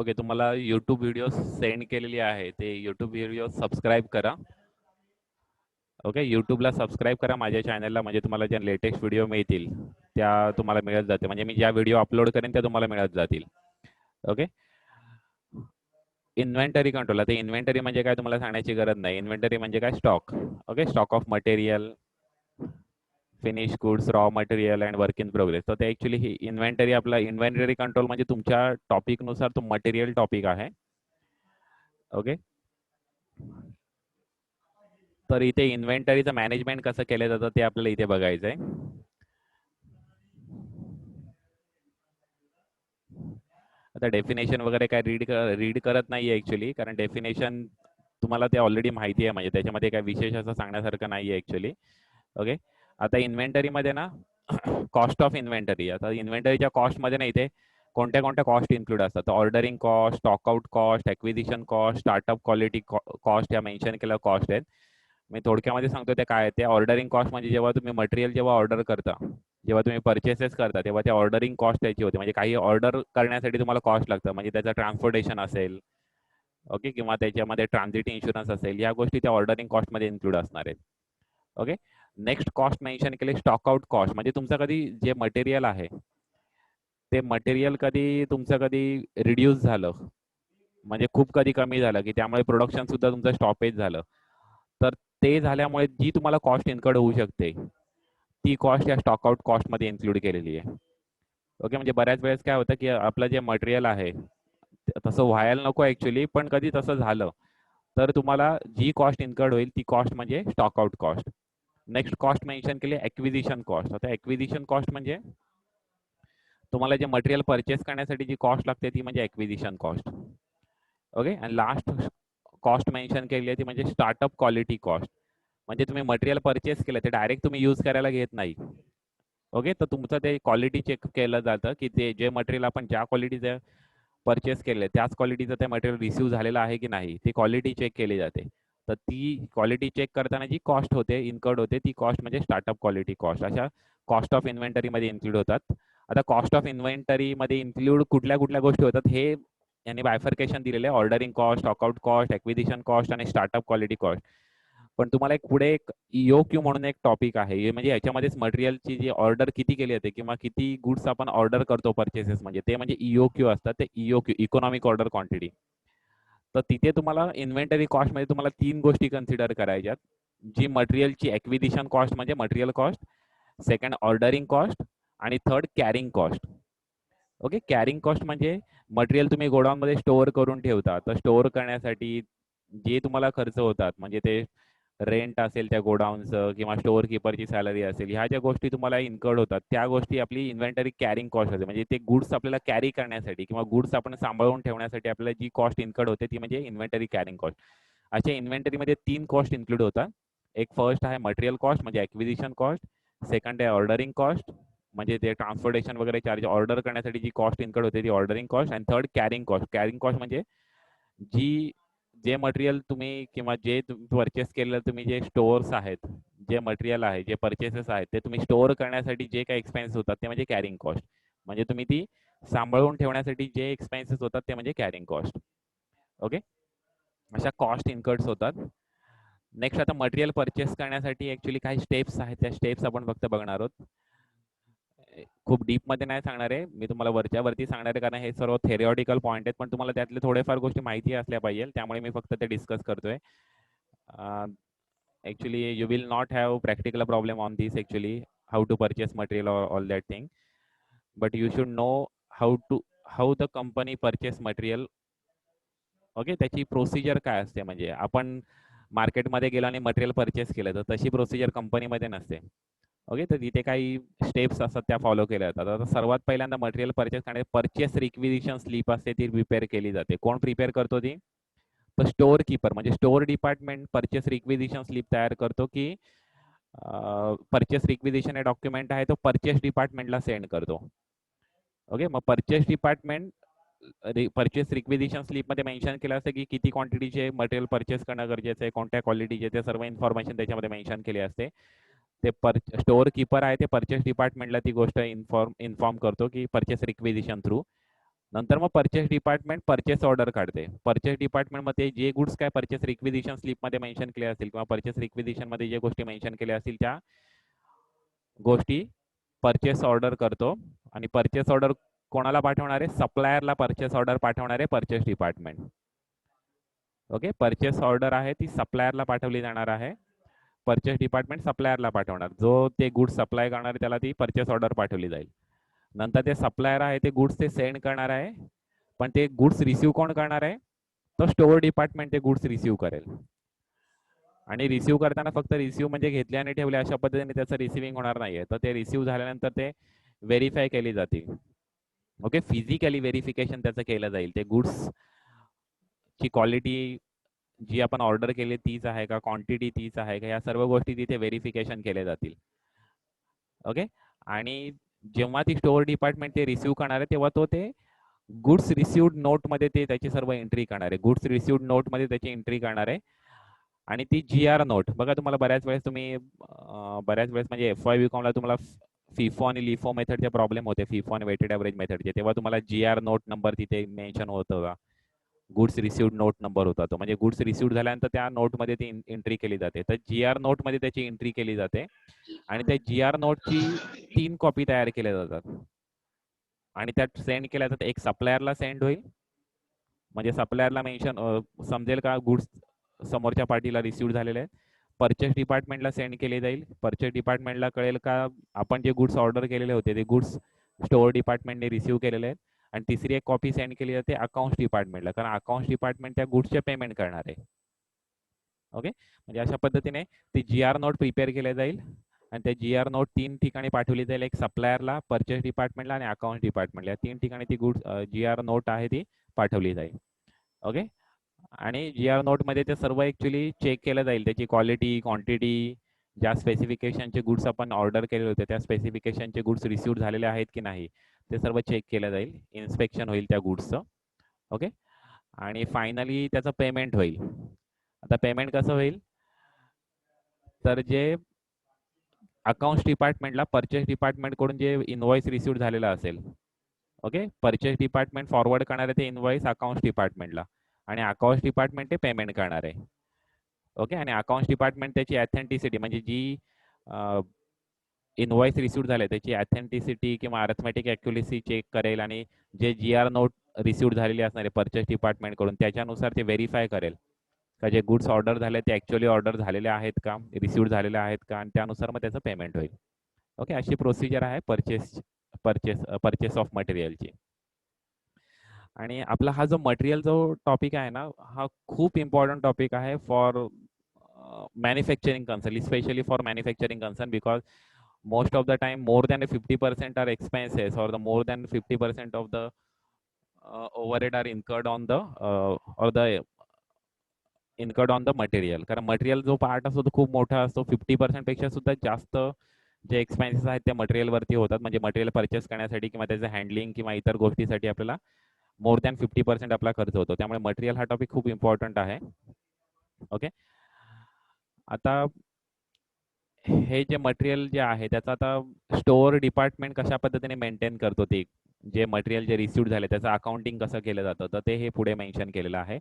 Okay, तुम्हाला YouTube video send केलेली आहे, ते यूट्यूब व्हिडिओ सबस्क्राईब करा. ओके, यूट्यूबला सबस्क्राईब करा माझ्या चॅनलला, म्हणजे तुम्हाला ज्या लेटेस्ट व्हिडिओ मिळतील त्या तुम्हाला मिळत जाते. म्हणजे मी ज्या व्हिडिओ अपलोड करेन त्या तुम्हाला मिळत जातील. Okay, inventory control. आता इन्व्हेंटरी म्हणजे काय तुम्हाला सांगण्याची गरज नाही. इन्व्हेंटरी म्हणजे काय? Stock. Okay, stock of material, finish goods, raw material and work in progress. तर ते ॲक्च्युली ही इन्व्हेंटरी, आपला इन्व्हेंटरी कंट्रोल म्हणजे तुमच्या टॉपिकनुसार तो मटेरियल टॉपिक आहे. ओके, तर इथे इन्व्हेंटरीचं मॅनेजमेंट कसं केलं जातं ते आपल्याला इथे बघायचं आहे. आता डेफिनेशन वगैरे काय रीड करत नाही आहे ॲक्च्युली, कारण डेफिनेशन तुम्हाला ते ऑलरेडी माहिती आहे, म्हणजे त्याच्यामध्ये काय विशेष असं सांगण्यासारखं नाही आहे ॲक्च्युली. ओके, आता इन्व्हेंटरीमध्ये ना कॉस्ट ऑफ इन्व्हेंटरी. आता इन्व्हेंटरीच्या कॉस्टमध्ये ना इथे कोणत्या कोणत्या कॉस्ट इन्क्लूड असतात. Ordering cost, stockout cost, acquisition cost, startup quality cost, या मेन्शन केलेल्या कॉस्ट आहेत. मी थोडक्यामध्ये सांगतो ते काय आहे ते. ऑर्डरिंग कॉस्ट म्हणजे जेव्हा तुम्ही मटेरियल जेव्हा ऑर्डर करता, जेव्हा तुम्ही परचेसेस करता, तेव्हा ते ऑर्डरिंग कॉस्ट त्याची होते. म्हणजे काही ऑर्डर करण्यासाठी तुम्हाला कॉस्ट लागतं, म्हणजे त्याचं ट्रान्सपोर्टेशन असेल, ओके, किंवा त्याच्यामध्ये ट्रान्झिट इन्शुरन्स असेल, या गोष्टी त्या ऑर्डरिंग कॉस्टमध्ये इन्क्लूड असणार आहेत. ओके, नेक्स्ट कॉस्ट मेन्शन केले स्टॉकआउट कॉस्ट. म्हणजे तुमचं कधी जे मटेरियल आहे ते मटेरियल कधी रिड्यूस झालं, म्हणजे खूप कधी कमी झालं, की त्यामुळे प्रोडक्शन सुद्धा तुमचं स्टॉपेज झालं, तर ते झाल्यामुळे जी तुम्हाला कॉस्ट इन्कर्ड होऊ शकते ती कॉस्ट या स्टॉकआउट कॉस्टमध्ये इन्क्लूड केलेली आहे. ओके, म्हणजे बऱ्याच वेळेस काय होतं की आपलं जे मटेरियल आहे तसं व्हायला नको ॲक्च्युली, पण कधी तसं झालं तर तुम्हाला जी कॉस्ट इन्कर्ड होईल ती कॉस्ट म्हणजे stockout cost. Next cost mention केली ॲक्विजिशन कॉस्ट. आता ॲक्विजिशन कॉस्ट म्हणजे तुम्हाला जे मटेरियल परचेस करण्यासाठी जी कॉस्ट लागते ती म्हणजे ॲक्विजिशन कॉस्ट. ओके, आणि लास्ट कॉस्ट मेन्शन केली आहे ती म्हणजे स्टार्टअप क्वालिटी कॉस्ट. म्हणजे तुम्ही मटेरियल परचेस केलं ते डायरेक्ट तुम्ही यूज करायला घेत नाही. ओके, तर तुमचं ते क्वालिटी चेक केलं जातं की ते जे मटेरियल आपण ज्या क्वालिटीचं परचेस केलं त्याच क्वालिटीचं ते मटेरियल रिसीव्ह झालेलं आहे की नाही, ती क्वालिटी चेक केली जाते. तर ती क्वालिटी चेक करताना जी कॉस्ट होते, इन्कर्ड होते, ती कॉस्ट म्हणजे स्टार्टअप क्वालिटी कॉस्ट. अशा कॉस्ट ऑफ इन्व्हेंटरीमध्ये इन्क्लूड होतात. आता कॉस्ट ऑफ इन्व्हेंटरीमध्ये इन्क्लूड कुठल्या कुठल्या गोष्टी होतात हे यांनी बायफर्केशन दिलेलं आहे. Ordering cost, stockout cost, acquisition cost आणि स्टार्टअप क्वालिटी कॉस्ट. पण तुम्हाला एक पुढे एक EOQ म्हणून एक टॉपिक आहे. हे म्हणजे याच्यामध्येच मटेरियलची जी ऑर्डर किती केली जाते किंवा किती गुड्स आपण ऑर्डर करतो परचेसेस, म्हणजे ते म्हणजे EOQ असतात. ते EOQ, इकॉनॉमिक ऑर्डर क्वांटिटी. तर तिथे तुम्हाला इन्व्हेंटरी कॉस्टमध्ये तुम्हाला 3 गोष्टी कन्सिडर करायच्यात. जी मटेरियलची ॲक्विजिशन कॉस्ट म्हणजे material cost, second ordering cost आणि third carrying cost. Okay, carrying cost म्हणजे मटेरियल तुम्ही गोडाऊनमध्ये स्टोअर करून ठेवता, तर स्टोअर करण्यासाठी जे तुम्हाला खर्च होतात, म्हणजे ते रेंट असेल त्या गोडाऊनचं किंवा स्टोअर कीपरची सॅलरी असेल, ह्या ज्या गोष्टी तुम्हाला इन्कर्ड होतात त्या गोष्टी आपली इन्व्हेंटरी कॅरिंग कॉस्ट असते. म्हणजे ते गुड्स आपल्याला कॅरी करण्यासाठी किंवा गुड्स आपण सांभाळून ठेवण्यासाठी आपल्याला जी कॉस्ट इन्कर्ड होते ती म्हणजे इन्व्हेंटरी कॅरिंग कॉस्ट. अशा इन्व्हेंटरीमध्ये 3 कॉस्ट इन्क्लूड होतात. एक फर्स्ट आहे मटेरियल कॉस्ट म्हणजे ॲक्विजिशन कॉस्ट, सेकंड आहे ऑर्डरिंग कॉस्ट म्हणजे ते ट्रान्सपोर्टेशन वगैरे चार्ज ऑर्डर करण्यासाठी जी कॉस्ट इन्कर्ड होते ती ऑर्डरिंग कॉस्ट, आणि third carrying cost. Carrying cost म्हणजे जी जे मटेरियल तुम्ही किंवा जे परचेस केलेलं तुम्ही जे स्टोअर्स आहेत, जे मटेरियल आहे, जे परचेसेस आहेत ते तुम्ही स्टोअर करण्यासाठी जे काही एक्सपेन्स होतात ते म्हणजे कॅरिंग कॉस्ट. म्हणजे तुम्ही ती सांभाळून ठेवण्यासाठी जे एक्सपेन्सेस होतात ते म्हणजे कॅरिंग कॉस्ट. ओके, अशा कॉस्ट इन्कर्ड्स होतात. नेक्स्ट आता मटेरियल परचेस करण्यासाठी ॲक्च्युली काही स्टेप्स आहेत, त्या स्टेप्स आपण फक्त बघणार आहोत. खूप डीपमध्ये नाही सांगणार आहे मी, तुम्हाला वरच्या वरती सांगणार आहे, कारण हे सर्व थेरिओटिकल पॉईंट आहेत, पण तुम्हाला त्यातले थोडेफार गोष्टी माहिती असल्या पाहिजे, त्यामुळे मी फक्त ते डिस्कस करतोय. Actually you will not have practical problem on this actually, how to purchase material all that thing, but you should know how the company purchase material. Okay, त्याची प्रोसिजर काय असते, म्हणजे आपण मार्केटमध्ये गेलो आणि मटेरियल परचेस केलं तर तशी प्रोसिजर कंपनीमध्ये नसते. ओके, तर तिथे काही स्टेप्स असतात त्या फॉलो केल्या जातात. आता सर्वात पहिल्यांदा मटेरियल परचेस करणे, परचेस रिक्विजिशन स्लिप असते ती प्रिपेअर केली जाते. कोण प्रिपेअर करतो ती? तर स्टोअर कीपर म्हणजे store department purchase requisition slip तयार करतो, की परचेस रिक्विजिशन हे डॉक्युमेंट आहे तो परचेस डिपार्टमेंटला सेंड करतो. ओके, मग परचेस डिपार्टमेंट परचेस रिक्विजिशन स्लिपमध्ये मेन्शन केलं असतं की किती क्वांटिटीचे मटेरियल परचेस करणं गरजेचं आहे, कोणत्या क्वालिटीचे, ते सर्व इन्फॉर्मेशन त्याच्यामध्ये मेन्शन केली असते. ते स्टोअर कीपर आहे ते परचेस डिपार्टमेंटला ती गोष्ट इन्फॉर्म करतो की परचेस रिक्विजिशन थ्रू नंतर मग परचेस डिपार्टमेंट परचेस ऑर्डर काढते. परचेस डिपार्टमेंट मध्ये जे गुड्स काय परचेस रिक्विजिशन स्लिप मध्ये मेन्शन केले असतील किंवा परचेस रिक्विजिशन मध्ये जे गोष्टी मेन्शन केल्या असतील त्या गोष्टी परचेस ऑर्डर करतो. आणि परचेस ऑर्डर कोणाला पाठवणार आहे? सप्लायरला परचेस ऑर्डर पाठवणार आहे purchase department. Okay, purchase order आहे ती सप्लायरला पाठवली जाणार आहे. परचेस डिपार्टमेंट सप्लायरला पाठवणार. जो ते गुड्स सप्लाय करणार आहे त्याला ती परचेस ऑर्डर पाठवली जाईल. नंतर ते सप्लायर आहे ते गुड्स ते सेंड करणार आहे. पण ते गुड्स रिसीव्ह कोण करणार आहे? तो स्टोअर डिपार्टमेंट ते गुड्स रिसीव्ह करेल. आणि रिसीव्ह करताना फक्त रिसीव्ह म्हणजे घेतले आणि ठेवले अशा पद्धतीने त्याचं रिसिव्हिंग होणार नाहीये. तर ते रिसीव्ह झाल्यानंतर ते व्हेरीफाय केली जातील. ओके, फिजिकली व्हेरिफिकेशन त्याचं केलं जाईल. ते गुड्स ची क्वालिटी जी आपण ऑर्डर केली तीच आहे का, क्वांटिटी तीच आहे का, या सर्व गोष्टी तिथे व्हेरिफिकेशन केले जातील. ओके, आणि जेव्हा ती स्टोअर डिपार्टमेंट ते रिसीव्ह करणार आहे तेव्हा तो ते गुड्स रिसिव्ड नोट मध्ये ते त्याची सर्व एंट्री करणार आहे. गुड्स रिसिव्ड नोट मध्ये त्याची एंट्री करणार आहे. आणि ती GR नोट बघा, तुम्हाला बऱ्याच वेळेस म्हणजे FY BCom ला तुम्हाला फिफो आणि लिफो मेथडचे प्रॉब्लेम होते. फिफो आणि वेटेड ॲव्हरेज मेथडचे, तेव्हा तुम्हाला GR नोट नंबर तिथे मेन्शन होत होता. गुड्स रिसिव्ड नोट नंबर होता तो, म्हणजे गुड्स रिसिव्ड झाल्यानंतर त्या नोटमध्ये ती एंट्री केली जाते. तर GR नोटमध्ये त्याची एंट्री केली जाते आणि त्या GR नोटची 3 कॉपी तयार केल्या जातात आणि त्यात सेंड केल्या जातात. एक सप्लायरला सेंड होईल, म्हणजे सप्लायरला मेन्शन समजेल का गुड्स समोरच्या पार्टीला रिसिव्ह झालेले आहेत. परचेस डिपार्टमेंटला सेंड केले जाईल. परचेस डिपार्टमेंटला कळेल का आपण जे गुड्स ऑर्डर केलेले होते ते गुड्स स्टोअर डिपार्टमेंटने रिसीव्ह केलेले आहेत. आणि तिसरी एक कॉपी सेंड केली जाते अकाउंट्स डिपार्टमेंटला, कारण अकाउंट्स डिपार्टमेंट त्या गुड्सचे पेमेंट करणार आहे. ओके, म्हणजे अशा पद्धतीने ती GR नोट प्रिपेअर केली जाईल आणि त्या GR नोट 3 ठिकाणी पाठवली जाईल. एक सप्लायरला, परचेस डिपार्टमेंटला आणि अकाउंट्स डिपार्टमेंटला. 3 ठिकाणी ती गुड्स GR नोट आहे ती पाठवली जाईल. ओके, आणि GR नोटमध्ये ते सर्व ॲक्च्युली चेक केलं जाईल, त्याची क्वालिटी, क्वांटिटी, ज्या स्पेसिफिकेशनचे गुड्स आपण ऑर्डर केले होते त्या स्पेसिफिकेशनचे गुड्स रिसीव्ह झालेले आहेत की नाही ते सर्व चेक केलं जाईल. इन्स्पेक्शन होईल त्या गुड्सचं. ओके, आणि फायनली त्याचं पेमेंट होईल. आता पेमेंट कसं होईल? तर जे अकाउंट्स डिपार्टमेंटला परचेस डिपार्टमेंटकडून जे इनवॉइस रिसीव्ह झालेला असेल, ओके, परचेस डिपार्टमेंट फॉरवर्ड करणार आहे ते इनवॉइस अकाउंट्स डिपार्टमेंटला आणि अकाउंट्स डिपार्टमेंट ते पेमेंट करणार आहे. ओके, आणि अकाउंट्स डिपार्टमेंट त्याची ऑथेंटिसिटी म्हणजे जी इनवॉइस रिसीव्ह झाले त्याची ऑथेंटिसिटी किंवा अर्थमॅटिक ॲक्युरेसी चेक करेल आणि जे GR नोट रिसीव्ह झालेली असणार आहे परचेस डिपार्टमेंटकडून त्याच्यानुसार ते व्हेरीफाय करेल का जे गुड्स ऑर्डर झाले ते ॲक्च्युअली ऑर्डर झालेले आहेत का, रिसीव्ह झालेले आहेत का, आणि त्यानुसार मग त्याचं पेमेंट होईल. ओके, अशी प्रोसिजर आहे परचेस ऑफ मटेरियलची. आणि आपला हा जो मटेरियल जो टॉपिक आहे ना, हा खूप इम्पॉर्टंट टॉपिक आहे for manufacturing concern, specially for manufacturing concern, because most of the time more than 50% are expenses or the more than 50% of the overhead are incurred on the or the incurred on the material. कारण material जो part असतो तो खूप मोठा असतो. 50% पेक्षा सुद्धा जास्त जे एक्सपेन्सेस आहेत ते मटेरियलवरती होतात. म्हणजे मटेरियल परचेस करण्यासाठी किंवा त्याचं हँडलिंग किंवा इतर गोष्टीसाठी आपल्याला मोर दॅन 50% आपला खर्च होतो. त्यामुळे मटेरियल हा टॉपिक खूप इम्पॉर्टंट आहे. ओके, आता हे जे मटेरियल जे आहे त्याचा आता स्टोअर डिपार्टमेंट कशा पद्धतीने मेंटेन करतो, ते जे मटेरियल जे रिसीव्ह झाले त्याचं अकाउंटिंग कसं केलं जातं, तर ते हे पुढे मेन्शन केलेलं आहे.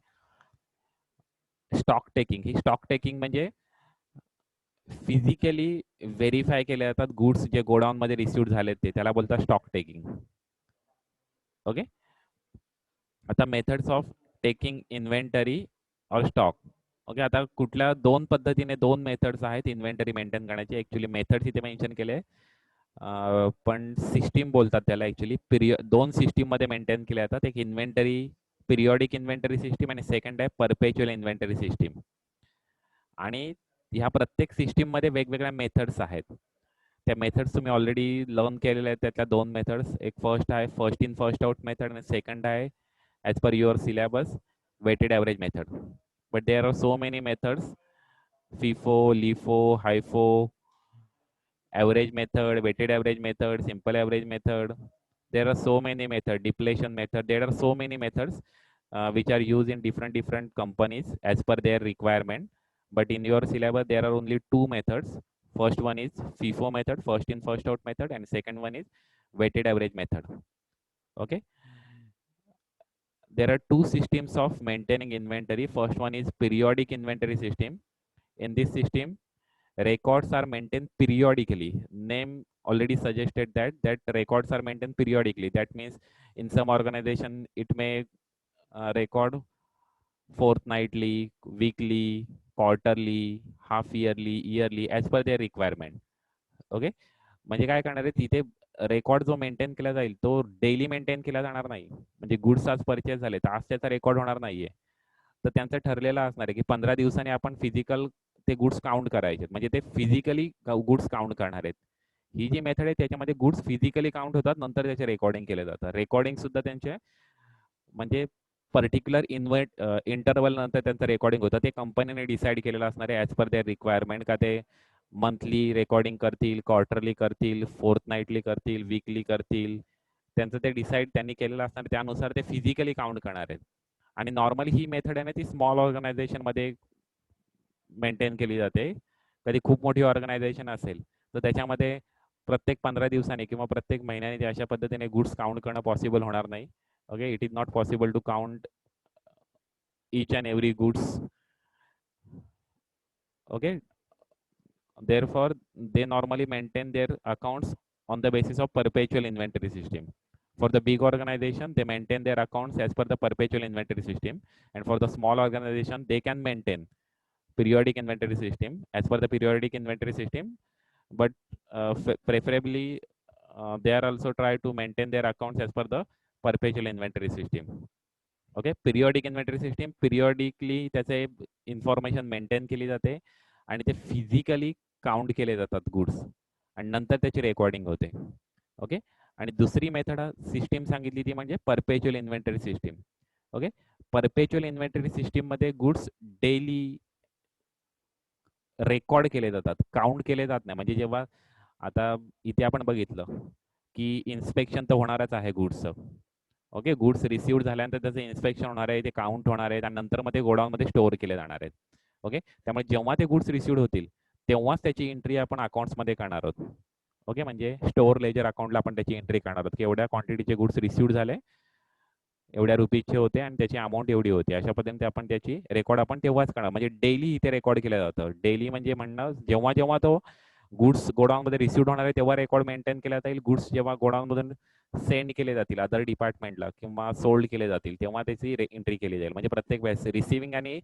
स्टॉक टेकिंग, ही स्टॉक टेकिंग म्हणजे फिजिकली व्हेरीफाय केले जातात गुड्स जे गोडाऊन मध्ये रिसीव्ह झाले ते, त्याला बोलतात स्टॉक टेकिंग. ओके, आता मेथड्स ऑफ टेकिंग इन्व्हेंटरी और स्टॉक. ओके, आता कुठल्या दोन पद्धतीने दोन मेथड्स आहेत इन्व्हेंटरी मेंटेन करण्याचे. ऍक्च्युली मेथड्स इथे मेन्शन केले पण सिस्टीम बोलतात त्याला. ऍक्च्युली दोन सिस्टीम मध्ये मेंटेन केल्या जातात. एक इन्व्हेंटरी पिरियॉडिक इन्व्हेंटरी सिस्टीम आणि सेकंड आहे परपेच्युअल इन्व्हेंटरी सिस्टीम. आणि ह्या प्रत्येक सिस्टीम मध्ये वेगवेगळ्या मेथड्स आहेत. त्या मेथड्स तुम्ही ऑलरेडी लर्न केलेल्या आहेत. त्यातल्या दोन मेथड्स, एक फर्स्ट आहे first in first out method आणि सेकंड आहे as per your syllabus weighted average method. But there are so many methods, FIFO, LIFO, HIFO, average method, weighted average method, simple average method. There are so many methods, depletion method. There are so many methods which are used in different companies as per their requirement. But in your syllabus, there are only two methods. First one is FIFO method, first in first out method, and second one is weighted average method. Okay. there are two systems of maintaining inventory. First one is periodic inventory system. In this system, records are maintained periodically. Name already suggested that records are maintained periodically. That means in some organization it may record fortnightly, weekly, quarterly, half yearly, yearly, as per their requirement. Okay, म्हणजे काय करणार आहे तिथे record जो maintain केला जाईल तो daily maintain केला जाणार नाही. म्हणजे गुड्स आज परचेस झाले तर आज त्याचा रेकॉर्ड होणार नाहीये. तर त्यांचं ठरलेलं असणार आहे की 15 दिवसांनी आपण फिजिकल ते गुड्स काउंट करायचे, म्हणजे ते फिजिकली गुड्स काउंट करणार आहेत. ही जी मेथड आहे त्याच्यामध्ये गुड्स फिजिकली काउंट होतात, नंतर त्याचे रेकॉर्डिंग केलं जातं. रेकॉर्डिंग सुद्धा त्यांचे म्हणजे पर्टिक्युलर इंटरवल नंतर त्यांचं रेकॉर्डिंग होतं. ते कंपनीने डिसाईड केलेलं असणार आहे ॲज पर देअर रिक्वायरमेंट, का ते मंथली रेकॉर्डिंग करतील, क्वार्टरली करतील, फोर्थनाईटली करतील, वीकली करतील. त्यांचं ते डिसाईड त्यांनी केलेलं असणार, त्यानुसार ते फिजिकली काउंट करणार आहेत. आणि नॉर्मली ही मेथड आहे ना ती स्मॉल ऑर्गनायझेशनमध्ये मेंटेन केली जाते. कधी खूप मोठी ऑर्गनायझेशन असेल तर त्याच्यामध्ये प्रत्येक 15 दिवसांनी किंवा प्रत्येक महिन्याने ते अशा पद्धतीने गुड्स काउंट करणं पॉसिबल होणार नाही. Okay, it is not possible to count each and every goods. Okay, therefore they normally maintain their accounts on the basis of perpetual inventory system. For the big organization they maintain their accounts as per the perpetual inventory system, and for the small organization they can maintain periodic inventory system as per the periodic inventory system, but preferably they are also try to maintain their accounts as per the perpetual inventory system. Okay, periodic inventory system periodically त्याचे information maintain केली जाते आणि ते physically count केले जातात goods आणि नंतर त्याची रेकॉर्डिंग होते. ओके, आणि दुसरी मेथड सिस्टीम सांगितली ती म्हणजे परपेच्युअल inventory system. Okay, परपेच्युअल inventory system मध्ये गुड्स डेली रेकॉर्ड केले जातात, काउंट केले जात नाही. म्हणजे जेव्हा आता इथे आपण बघितलं की इन्स्पेक्शन तर होणारच आहे गुड्सचं. ओके, गुड्स रिसिव्ड झाल्यानंतर त्याचं इन्स्पेक्शन होणार आहे, ते काउंट होणार आहेत आणि नंतर मग ते गोडाऊनमध्ये स्टोअर केले जाणार आहेत. ओके, त्यामुळे जेव्हा ते गुड्स रिसिव्ड होतील तेव्हाच त्याची एंट्री आपण अकाउंट्समध्ये करणार आहोत. ओके, म्हणजे स्टोअर लेजर अकाउंटला आपण त्याची एंट्री करणार आहोत की एवढ्या क्वांटिटीचे गुड्स रिसिव्ड झाले, एवढ्या रुपीजचे होते आणि त्याची अमाऊंट एवढी होती. अशा पद्धतीने आपण त्याची रेकॉर्ड आपण तेव्हाच करणार. म्हणजे डेली इथे रेकॉर्ड केलं जातं. डेली म्हणजे म्हणणं जेव्हा जेव्हा तो गुड्स गोडाऊनमध्ये रिसिव्ड होणार आहे तेव्हा रेकॉर्ड मेंटेन केला जाईल. गुड्स जेव्हा गोडाऊनमधून सेंड केले जातील अदर डिपार्टमेंटला किंवा सोल्ड केले जातील तेव्हा त्याची एंट्री केली जाईल. म्हणजे प्रत्येक वेळेस रिसिव्हिंग आणि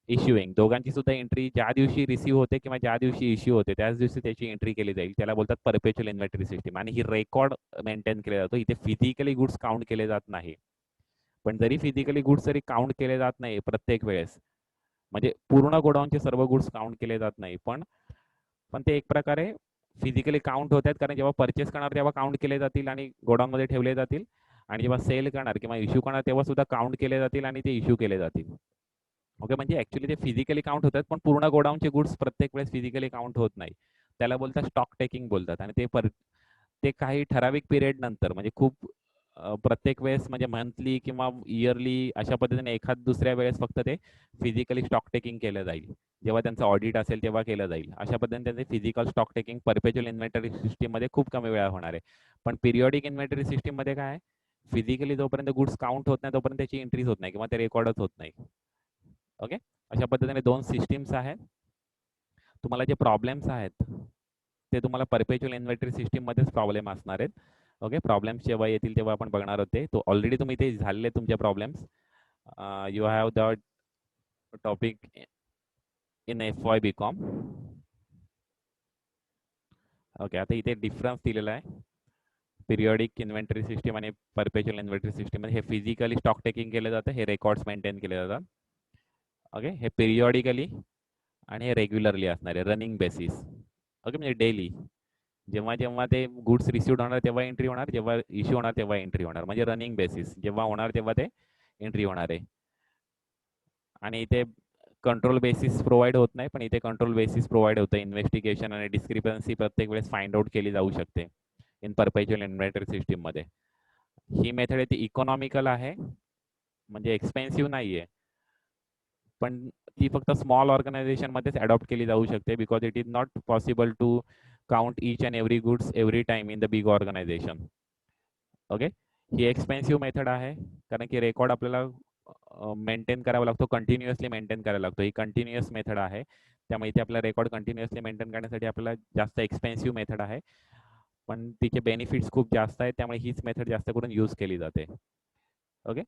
इश्युइंग दोघांची सुद्धा एंट्री ज्या दिवशी रिसीव्ह होते किंवा ज्या दिवशी इश्यू होते त्याच दिवशी त्याची एंट्री केली जाईल. त्याला बोलतात परपेच्युअल इन्व्हेंटरी सिस्टीम. आणि ही रेकॉर्ड मेंटेन केला जातो. इथे फिजिकली गुड्स काउंट केले जात नाही. पण जरी फिजिकली गुड्स जरी काउंट केले जात नाही प्रत्येक वेळेस, म्हणजे पूर्ण गोडाऊनचे सर्व गुड्स काउंट केले जात नाही, पण ते एक प्रकारे फिजिकली काउंट होत आहेत. कारण जेव्हा परचेस करणार तेव्हा काउंट केले जातील आणि गोडाऊनमध्ये ठेवले जातील, आणि जेव्हा सेल करणार किंवा इश्यू करणार तेव्हा सुद्धा काउंट केले जातील आणि ते इश्यू केले जातील. ओके, म्हणजे ऍक्च्युली ते फिजिकली काउंट होतात पण पूर्ण गोडाऊनचे गुड्स प्रत्येक वेळेस फिजिकली काउंट होत नाही. त्याला बोलतात स्टॉक टेकिंग बोलतात. आणि ते काही ठराविक पिरियड नंतर म्हणजे खूप प्रत्येक वेळेस म्हणजे मंथली किंवा इयरली अशा पद्धतीने एखाद दुसऱ्या वेळेस फक्त ते फिजिकली स्टॉक टेकिंग केलं जाईल. जेव्हा त्यांचं ऑडिट असेल तेव्हा केलं जाईल. अशा पद्धतीने त्यांचे फिजिकल स्टॉक टेकिंग परपेच्युअल इन्व्हेंटरी सिस्टीममध्ये खूप कमी वेळा होणार आहे. पण पिरियॉडिक इन्व्हेंटरी सिस्टीममध्ये काय आहे, फिजिकली जोपर्यंत गुड्स काउंट होत नाही तोपर्यंत त्याची एंट्रीज होत नाही किंवा ते रेकॉर्डच होत नाही. ओके, अशा पद्धतीने दोन सिस्टीम्स आहेत. तुम्हाला जे प्रॉब्लेम्स आहेत ते तुम्हाला परपेच्युअल इन्व्हेंटरी सिस्टीममध्येच प्रॉब्लेम असणार आहेत. ओके, प्रॉब्लेम्स जेव्हा येतील तेव्हा आपण बघणार होते. तो ऑलरेडी तुम्ही ते झालेले तुमचे problems. You have the topic in FY BCom. Okay, आता इथे डिफरन्स दिलेला आहे पिरियॉडिक इन्व्हेंटरी सिस्टीम आणि परपेच्युअल इन्व्हेंटरी सिस्टीम. हे फिजिकली स्टॉक टेकिंग केलं जातं, हे रेकॉर्ड्स मेंटेन केले जातात. ओके, हे पिरियॉडिकली आणि हे रेग्युलरली असणार आहे रनिंग बेसिस. ओके, म्हणजे डेली जेव्हा जेव्हा ते गुड्स रिसिव्ड होणार तेव्हा एंट्री होणार, जेव्हा इश्यू होणार तेव्हा एंट्री होणार. म्हणजे रनिंग बेसिस जेव्हा होणार तेव्हा ते एंट्री होणार आहे. आणि इथे कंट्रोल बेसिस प्रोव्हाइड होत नाही, पण इथे कंट्रोल बेसिस प्रोव्हाइड होतं. इन्व्हेस्टिगेशन आणि डिस्क्रिपन्सी प्रत्येक वेळेस फाइंड आउट केली जाऊ शकते इन परपेच्युअल इन्व्हेंटरी सिस्टीममध्ये. ही मेथड आहे ती इकॉनॉमिकल आहे, म्हणजे एक्सपेन्सिव्ह नाही आहे, पण ती फक्त स्मॉल ऑर्गनायझेशनमध्येच अडॉप्ट केली जाऊ शकते. Because it is not possible to count each and every goods every time in the big organisation. Okay, ही एक्सपेन्सिव्ह मेथड आहे, कारण की रेकॉर्ड आपल्याला मेंटेन करावा लागतो, कंटिन्युअसली मेंटेन करायला लागतो. ही कंटिन्युअस मेथड आहे, त्यामुळे इथे आपला रेकॉर्ड कंटिन्युअसली मेंटेन करण्यासाठी आपल्याला जास्त एक्सपेन्सिव्ह मेथड आहे, पण तिचे बेनिफिट्स खूप जास्त आहेत, त्यामुळे हीच मेथड जास्त करून यूज केली जाते. ओके.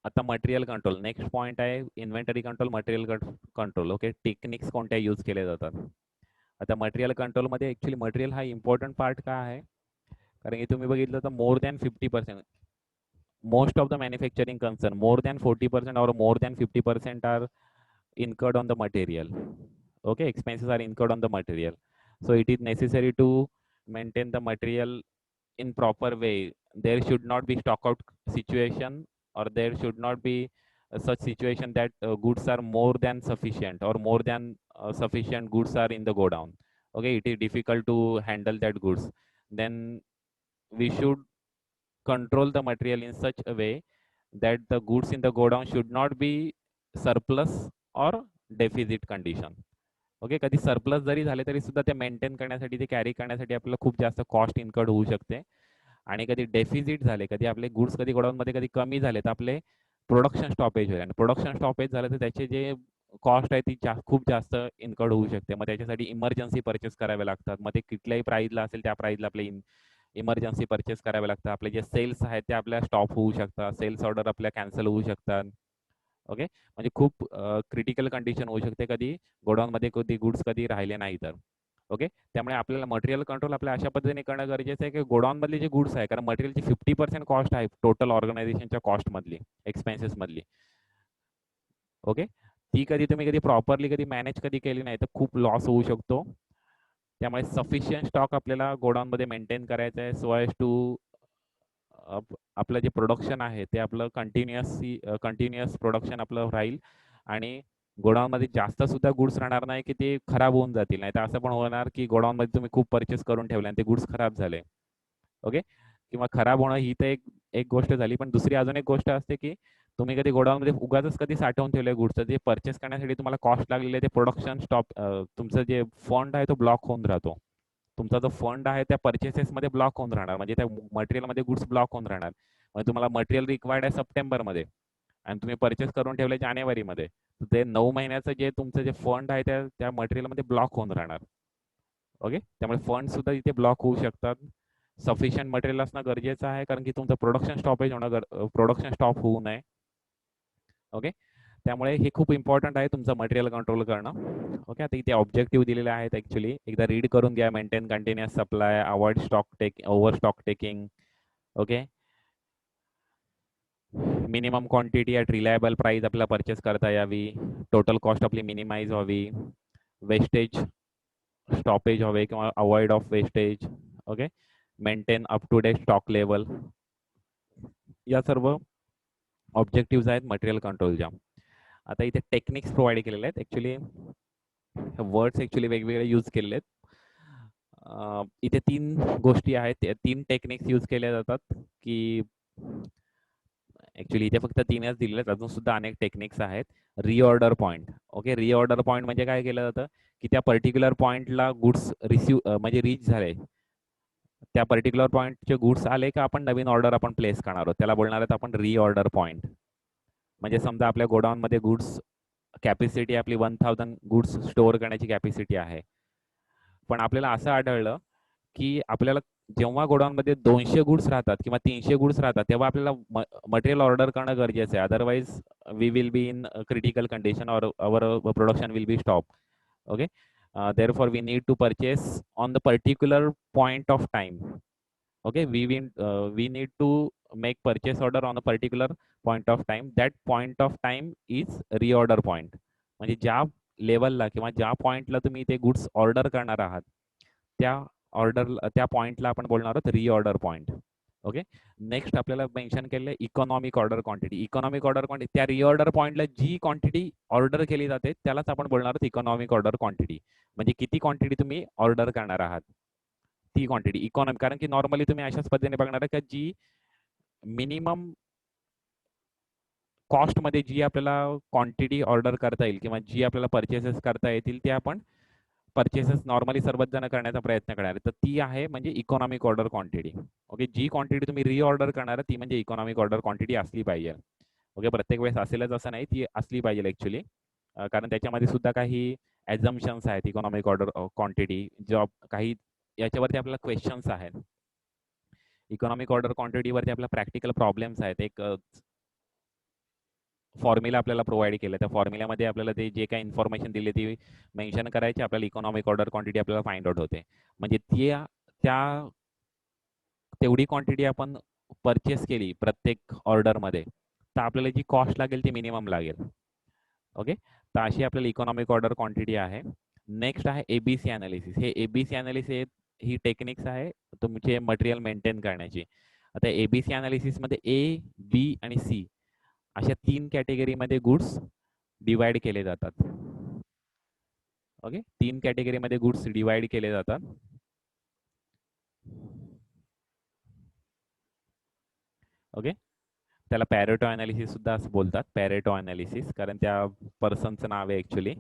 आता मटेरियल कंट्रोल नेक्स्ट पॉइंट आहे. Inventory control, material control. Okay, techniques कोणत्या यूज केले जातात. आता मटेरियल कंट्रोलमध्ये ॲक्च्युली मटेरियल हा इम्पॉर्टंट पार्ट का आहे, कारण की तुम्ही बघितलं तर more than 50%, most of the manufacturing concern, more than 40% or more than 50% are incurred on the material. Okay, expenses are incurred on the material. So it is necessary to maintain the material in proper way. There should not be stock out situation, or there should not be such situation that goods are more than sufficient, or more than sufficient goods are in the go down. Okay, it is difficult to handle that goods. Then we should control the material in such a way that the goods in the godown should not be surplus or deficit condition. Okay, कधी surplus जरी झाले तरी सुद्धा ते maintain करण्यासाठी, ते carry करण्यासाठी आपल्याला खूप जास्त कॉस्ट इन्कर्ड होऊ शकते. आणि कधी डेफिसिट झाले, कधी आपले गुड्स कधी गोडाऊनमध्ये कधी कमी झाले, तर आपले प्रोडक्शन स्टॉपेज होईल, आणि प्रोडक्शन स्टॉपेज झालं तर त्याचे जे कॉस्ट आहे ती खूप जास्त इन्कर्ड होऊ शकते. मग त्याच्यासाठी इमर्जन्सी परचेस करावे लागतात. मग ते कुठल्याही प्राईजला असेल त्या प्राईजला आपले इमर्जन्सी परचेस करावे लागतात. आपले जे सेल्स आहेत ते आपल्या स्टॉप होऊ शकतात, सेल्स ऑर्डर आपल्या कॅन्सल होऊ शकतात. ओके, म्हणजे खूप क्रिटिकल कंडिशन होऊ शकते कधी गोडाऊनमध्ये कधी गुड्स कधी राहिले नाही तर. ओके, त्यामुळे आपल्याला मटेरियल कंट्रोल आपल्या अशा पद्धतीने करणं गरजेचं आहे की गोडाऊनमधले जे गुड्स आहे, कारण मटेरियलची 50% कॉस्ट आहे टोटल ऑर्गनायझेशनच्या कॉस्टमधली, एक्सपेन्सेसमधली. ओके, ती कधी तुम्ही प्रॉपरली मॅनेज केली नाही तर खूप लॉस होऊ शकतो. त्यामुळे सफिशियंट स्टॉक आपल्याला गोडाऊनमध्ये मेंटेन करायचा आहे, सो एज टू आपलं जे प्रोडक्शन आहे ते आपलं कंटिन्युअस प्रोडक्शन आपलं राहील, आणि गोडाऊनमध्ये जास्त सुद्धा गुड्स राहणार नाही की ते खराब होऊन जातील. नाही तर असं पण होणार की गोडाऊनमध्ये तुम्ही खूप परचेस करून ठेवले आणि ते गुड्स खराब झाले. ओके, किंवा खराब होणं ही तर एक एक गोष्ट झाली, पण दुसरी अजून एक गोष्ट असते की तुम्ही कधी गोडाऊनमध्ये उगाच कधी साठवून ठेवले गुड्स, जे परचेस करण्यासाठी तुम्हाला कॉस्ट लागलेली आहे ते प्रोडक्शन स्टॉप, तुमचं जे फंड आहे तो ब्लॉक होऊन राहतो. तुमचा जो फंड आहे त्या पर्चेसेसमध्ये ब्लॉक होऊन राहणार, म्हणजे त्या मटेरियलमध्ये गुड्स ब्लॉक होऊन राहणार. म्हणजे तुम्हाला मटेरियल रिक्वायर्ड आहे सप्टेंबरमध्ये आणि तुम्ही परचेस करून ठेवले जानेवारीमध्ये, तर ते 9 महिन्याचं जे तुमचं जे फंड आहे त्या मटेरियलमध्ये ब्लॉक होऊन राहणार. ओके, त्यामुळे फंड सुद्धा इथे ब्लॉक होऊ शकतात. सफिशियंट मटेरियल असणं गरजेचं आहे, कारण की तुमचं प्रोडक्शन स्टॉपेज होणं, प्रोडक्शन स्टॉप होऊ नये. ओके, त्यामुळे हे खूप इम्पॉर्टंट आहे तुमचं मटेरियल कंट्रोल करणं. ओके, आता इथे ऑब्जेक्टिव्ह दिलेले आहेत ॲक्च्युली, एकदा रीड करून घ्या. Maintain continuous supply, avoid over stock taking. Okay, minimum quantity at reliable price आपल्याला परचेस करता यावी, टोटल कॉस्ट आपली मिनिमाइज व्हावी, वेस्टेज स्टॉपेज हवे किंवा avoid of wastage. Okay, maintain up to date stock level. या सर्व ऑब्जेक्टिव्ह आहेत मटेरियल कंट्रोलच्या. आता इथे टेक्निक्स प्रोव्हाइड केलेले आहेत. ॲक्च्युली वर्ड्स ॲक्च्युली वेगवेगळे यूज केलेले आहेत. इथे 3 गोष्टी आहेत, 3 टेक्निक्स यूज केल्या जातात की ॲक्च्युली इथे फक्त 3च दिलेले आहेत, अजून सुद्धा अनेक टेक्निक्स आहेत. Reorder point. Okay, reorder point म्हणजे काय केलं जातं की त्या पर्टिक्युलर पॉइंटला गुड्स म्हणजे रीच झाले, त्या पर्टिक्युलर पॉइंटचे गुड्स आले का आपण नवीन ऑर्डर आपण प्लेस करणार आहोत, त्याला बोलणार आहेत आपण रिऑर्डर पॉइंट. म्हणजे समजा आपल्या गोडाऊनमध्ये गुड्स कॅपॅसिटी आपली 1000 गुड्स स्टोअर करण्याची कॅपॅसिटी आहे, पण आपल्याला असं आढळलं की आपल्याला जेव्हा गोडाऊनमध्ये 200 गुड्स राहतात किंवा 300 गुड्स राहतात, तेव्हा आपल्याला मटेरियल ऑर्डर करणं गरजेचं आहे. Otherwise we will be in critical condition, और our production will be stop. Okay, therefore we need to purchase on the particular point of time. Okay, we need to make purchase order on a particular point of time. That point of time is reorder point. म्हणजे ज्या लेवलला किंवा ज्या पॉइंटला तुम्ही ते goods order करणार आहात, त्या पॉइंटला आपण बोलणार आहोत रिऑर्डर पॉइंट. ओके, नेक्स्ट आपल्याला मेन्शन केलेलं आहे economic order quantity. Economic order quantity, त्या रिऑर्डर पॉइंटला जी क्वांटिटी ऑर्डर केली जाते त्यालाच आपण बोलणार आहोत इकॉनॉमिक ऑर्डर क्वांटिटी. म्हणजे किती क्वांटिटी तुम्ही ऑर्डर करणार आहात ती क्वांटिटी इकॉनॉमी. कारण की नॉर्मली तुम्ही अशाच पद्धतीने बघणार का जी मिनिमम कॉस्टमध्ये जी आपल्याला क्वांटिटी ऑर्डर करता येईल किंवा जी आपल्याला परचेसेस करता येतील, ते आपण परचेसेस नॉर्मली सर्वच जण करण्याचा प्रयत्न करणार तर ती आहे म्हणजे इकॉनॉमिक ऑर्डर क्वांटिटी. ओके, जी क्वांटिटी तुम्ही रिऑर्डर करणार ती म्हणजे इकॉनॉमिक ऑर्डर क्वांटिटी असली पाहिजे. ओके, प्रत्येक वेळेस असेलच असं नाही, ती असली पाहिजे ऍक्च्युली. कारण त्याच्यामध्ये सुद्धा काही ॲझम्पशन्स आहेत इकॉनॉमिक ऑर्डर क्वांटिटी जॉब काही याच्यावरती आपल्याला क्वेश्चन्स आहेत. इकॉनॉमिक ऑर्डर क्वांटिटीवरती आपल्याला प्रॅक्टिकल प्रॉब्लेम्स आहेत. एक फॉर्म्युला आपल्याला प्रोव्हाइड केलं, त्या फॉर्म्युल्यामध्ये आपल्याला ते जे काही इन्फॉर्मेशन दिली ती मेन्शन करायची, आपल्याला इकॉनॉमिक ऑर्डर क्वांटिटी आपल्याला फाइंड आउट होते. म्हणजे त्या तेवढी क्वांटिटी आपण परचेस केली प्रत्येक ऑर्डरमध्ये तर आपल्याला जी कॉस्ट लागेल ती मिनिमम लागेल. ओके, तर अशी आपल्याला इकॉनॉमिक ऑर्डर क्वांटिटी आहे. नेक्स्ट आहे एबीसी अनालिसिस. हे एबीसी अनालिसिस ही टेक्निक्स आहे तुमचे मटेरियल मेंटेन करण्याची. आता एबीसी अनालिसिसमध्ये ए, बी आणि सी अशा 3 कॅटेगरीमध्ये गुड्स डिवाइड केले जातात. ओके, 3 कॅटेगरीमध्ये गुड्स डिवाइड केले जातात. ओके, त्याला पॅरेटो अनालिसिस सुद्धा असं बोलतात, पॅरेटो अनालिसिस, कारण त्या पर्सनचं नाव आहे ॲक्च्युली.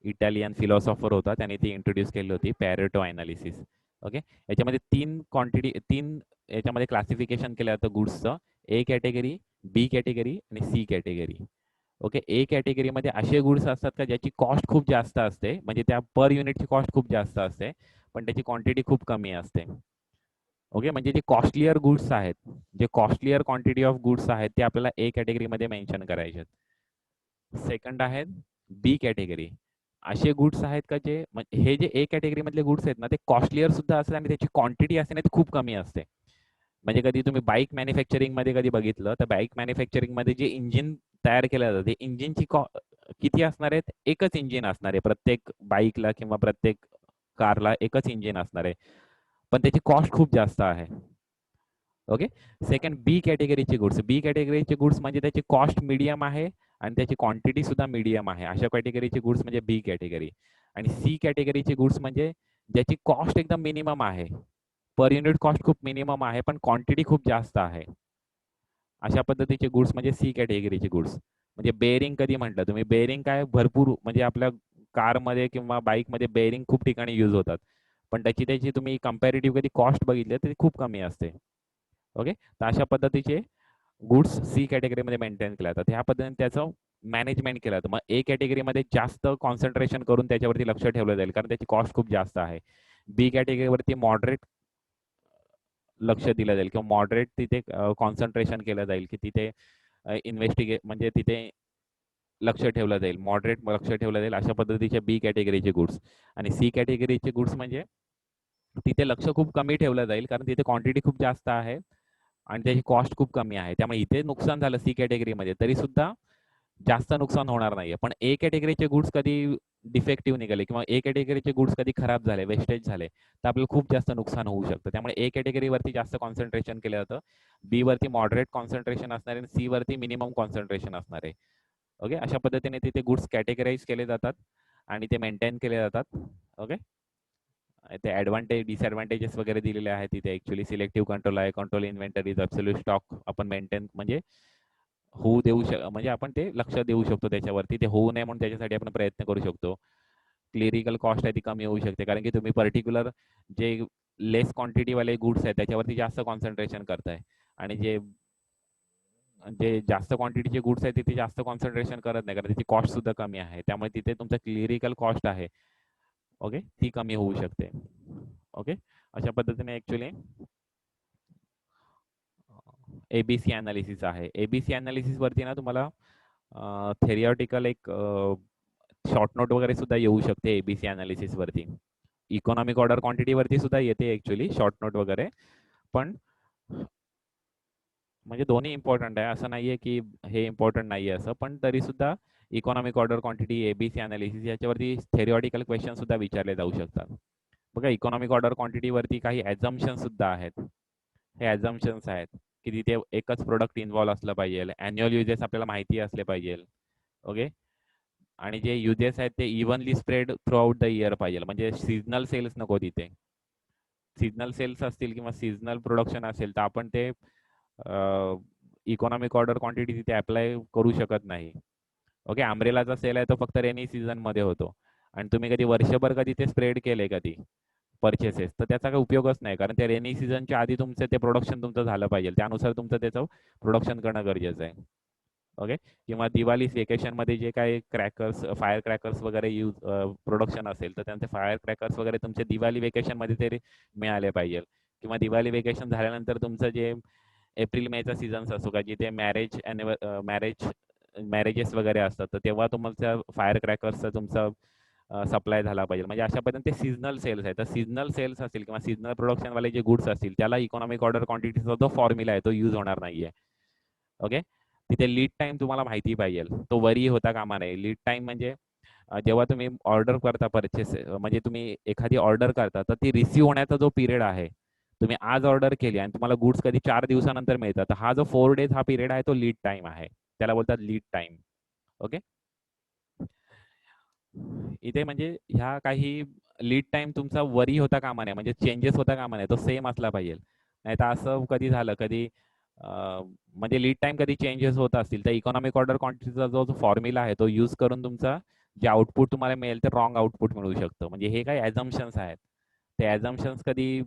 इटालियन फिलॉसॉफर होता, त्याने ती इंट्रोड्यूस केली होती पॅरेटो अनालिसिस. ओके, याच्यामध्ये 3 याच्यामध्ये क्लासिफिकेशन केलं जातं गुड्सचं. ए कॅटेगरी, बी कॅटेगरी आणि सी कॅटेगरी. ओके, ए कॅटेगरीमध्ये असे गुड्स असतात का ज्याची कॉस्ट खूप जास्त असते, म्हणजे त्या पर युनिटची कॉस्ट खूप जास्त असते पण त्याची क्वांटिटी खूप कमी असते. ओके, म्हणजे जे कॉस्टलियर गुड्स आहेत, जे कॉस्टलियर क्वांटिटी ऑफ गुड्स आहेत ते आपल्याला ए कॅटेगरीमध्ये मेन्शन करायचे आहेत. सेकंड आहेत बी कॅटेगरी. असे गुड्स आहेत का जे हे जे ए कॅटेगरीमधले गुड्स आहेत ना ते कॉस्टलियर सुद्धा असतात आणि त्याची क्वांटिटी असते ना ती खूप कमी असते. म्हणजे कधी तुम्ही बाईक मॅन्युफॅक्चरिंगमध्ये कधी बघितलं तर बाईक मॅन्युफॅक्चरिंगमध्ये जे इंजिन तयार केलं जातं ते इंजिनची किती असणार आहेत, एकच इंजिन असणार आहे प्रत्येक बाईकला किंवा प्रत्येक कारला एकच इंजिन असणार आहे पण त्याची कॉस्ट खूप जास्त आहे. ओके, सेकंड बी कॅटेगरीचे गुड्स. बी कॅटेगरीचे गुड्स म्हणजे त्याची कॉस्ट मीडियम आहे आणि त्याची क्वांटिटी सुद्धा मीडियम आहे. अशा कॅटेगरीचे गुड्स म्हणजे बी कॅटेगरी. आणि सी कॅटेगरीचे गुड्स म्हणजे ज्याची कॉस्ट एकदम मिनिमम आहे, पर युनिट कॉस्ट खूप मिनिमम आहे पण क्वांटिटी खूप जास्त आहे. अशा पद्धतीचे गुड्स म्हणजे सी कॅटेगरीचे गुड्स. म्हणजे बेअरिंग कधी म्हटलं तुम्ही, बेअरिंग काय भरपूर म्हणजे आपल्या कारमध्ये किंवा बाईकमध्ये बेअरिंग खूप ठिकाणी यूज होतात पण त्याची तुम्ही कंपॅरेटिव्ह कधी कॉस्ट बघितली तर ती खूप कमी असते. ओके, तर अशा पद्धतीचे गुड्स सी कॅटेगरीमध्ये मेंटेन केले जातात. ह्या पद्धतीने त्याचं मॅनेजमेंट केलं जातं. मग ए कॅटेगरीमध्ये जास्त कॉन्सन्ट्रेशन करून त्याच्यावरती लक्ष ठेवलं जाईल कारण त्याची कॉस्ट खूप जास्त आहे. बी कॅटेगरीवरती मॉडरेट लक्ष दिलं जाईल किंवा मॉडरेट तिथे कॉन्सन्ट्रेशन केलं जाईल की तिथे म्हणजे तिथे लक्ष ठेवलं जाईल, मॉडरेट लक्ष ठेवलं जाईल. अशा पद्धतीचे बी कॅटेगरीचे गुड्स. आणि सी कॅटेगरीचे गुड्स म्हणजे तिथे लक्ष खूप कमी ठेवलं जाईल कारण तिथे क्वांटिटी खूप जास्त आहे आणि त्याची कॉस्ट खूप कमी आहे. त्यामुळे इथे नुकसान झालं सी कॅटेगरीमध्ये तरी सुद्धा जास्त नुकसान होणार नाहीये. पण ए कॅटेगरीचे गुड्स कधी डिफेक्टिव्ह निघाले किंवा ए कॅटेगरीचे गुड्स कधी खराब झाले, वेस्टेज झाले, तर आपल्याला खूप जास्त नुकसान होऊ शकतं. त्यामुळे ए कॅटेगरीवरती जास्त कॉन्सन्ट्रेशन केलं जातं, बी वरती मॉडरेट कॉन्सन्ट्रेशन असणार आहे आणि सी वरती मिनिमम कॉन्सन्ट्रेशन असणार आहे. ओके, अशा पद्धतीने तिथे गुड्स कॅटेगराईज केले जातात आणि ते मेंटेन केले जातात. ओके, ते ॲडव्हान्टेज डिसॲडव्हान्टेजेस वगैरे दिलेले आहेत तिथे. ॲक्च्युअली सिलेक्टिव्ह कंट्रोल आहे, कंट्रोल इन्व्हेंटरीज, ॲब्सोल्यूट स्टॉक आपण मेंटेन म्हणजे होऊ देऊ म्हणजे आपण ते लक्ष देऊ शकतो त्याच्यावरती. ते होऊ नये म्हणून त्याच्यासाठी आपण प्रयत्न करू शकतो. क्लिरिकल कॉस्ट आहे ती कमी होऊ शकते कारण की तुम्ही पर्टिक्युलर जे लेस क्वांटिटीवाले गुड्स आहेत त्याच्यावरती जास्त कॉन्सन्ट्रेशन करताय आणि जे जे जास्त क्वांटिटीचे गुड्स आहेत तिथे जास्त कॉन्सन्ट्रेशन करत नाही कारण त्याची कॉस्ट सुद्धा कमी आहे. त्यामुळे तिथे तुमचं क्लिरिकल कॉस्ट आहे, ओके, ती कमी होऊ शकते. ओके, अशा पद्धतीने ॲक्च्युअली एबीसी अनालिसिस आहे. एबीसी अनालिसिस वरती ना तुम्हाला थेरिओटिकल एक शॉर्ट नोट वगैरे सुद्धा येऊ शकते एबीसी अनालिसिस वरती. इकॉनॉमिक ऑर्डर क्वांटिटी वरती सुद्धा येते ॲक्च्युअली शॉर्ट नोट वगैरे. पण म्हणजे दोन्ही इम्पॉर्टंट आहे, असं नाहीये की हे इम्पॉर्टंट नाहीये असं, पण तरी सुद्धा economic order quantity, ABC analysis याच्यावरती थेरिओटिकल क्वेश्चन सुद्धा विचारले जाऊ शकतात. बघा, इकॉनॉमिक ऑर्डर क्वांटिटी वरती काही ॲझम्पशन सुद्धा आहेत. हे ॲझम्पशन्स आहेत की तिथे एकच प्रोडक्ट इन्व्हॉल्व असलं पाहिजे, अॅन्युअल युजेस आपल्याला माहिती असले पाहिजे. ओके, आणि जे युजेस आहेत ते evenly spread through out the year पाहिजे, म्हणजे सीजनल सेल्स नको तिथे. सीजनल सेल्स असतील किंवा सीजनल प्रोडक्शन असेल तर आपण ते इकॉनॉमिक ऑर्डर क्वांटिटी तिथे अप्लाय करू शकत नाही. ओके, अम्ब्रेलाचा सेल आहे तो फक्त रेनी सीझन मध्ये होतो आणि तुम्ही कधी वर्षभर कधी ते स्प्रेड केले कधी परचेसेस, तर त्याचा काही उपयोगच नाही. कारण त्या रेनी सीझनच्या आधी तुमचं ते प्रोडक्शन तुमचं झालं पाहिजे. त्यानुसार तुमचं त्याचं प्रोडक्शन करणं गरजेचं आहे. ओके. किंवा दिवाळी वेकेशनमध्ये जे काही क्रॅकर्स, फायर क्रॅकर्स वगैरे प्रोडक्शन असेल, तर त्यांचे फायर क्रॅकर्स वगैरे तुमचे दिवाळी वेकेशनमध्ये तरी मिळाले पाहिजे. किंवा दिवाळी वेकेशन झाल्यानंतर तुमचं जे एप्रिल मेचा सीझन्स असतो का, जिथे मॅरेजेस वगैरे असतात, तर तेव्हा तुमच्या फायर क्रॅकर्सचा तुमचा सप्लाय झाला पाहिजे. म्हणजे अशा पद्धतीने ते सीझनल सेल्स आहेत. तर सीझनल सेल्स असतील किंवा सीझनल प्रोडक्शनवाले जे गुड्स असतील, त्याला इकॉनॉमिक ऑर्डर क्वांटिटीचा जो फॉर्म्युला आहे तो यूज होणार नाहीये. ओके. तिथे लीड टाइम तुम्हाला माहिती पाहिजे. तो वरी होता कामा नये. लीड टाइम म्हणजे जेव्हा तुम्ही ऑर्डर करता परचेस, म्हणजे तुम्ही एखादी ऑर्डर करता, तर ती रिसीव्ह होण्याचा जो पिरियड आहे, तुम्ही आज ऑर्डर केली आणि तुम्हाला गुड्स कधी 4 दिवसानंतर मिळतात, तर हा जो 4 डेज हा पिरियड आहे तो लीड टाइम आहे. त्याला बोलतात लीड टाइम. ओके. इथे म्हणजे ह्या काही लीड टाइम तुमचा वरी होता कामा नये, म्हणजे चेंजेस होता कामा नये, तो सेम असला पाहिजे. नाहीतर असं कधी झालं कधी म्हणजे लीड टाइम कधी चेंजेस होत असतील, तर इकॉनॉमिक ऑर्डर क्वांटिटीचा जो फॉर्म्युला आहे तो यूज करून तुमचा जे आउटपुट तुम्हाला मिळेल ते रॉंग आउटपुट मिळू शकतं. म्हणजे हे काही ॲझम्पशन्स आहेत. ते ॲझम्पशन्स कधी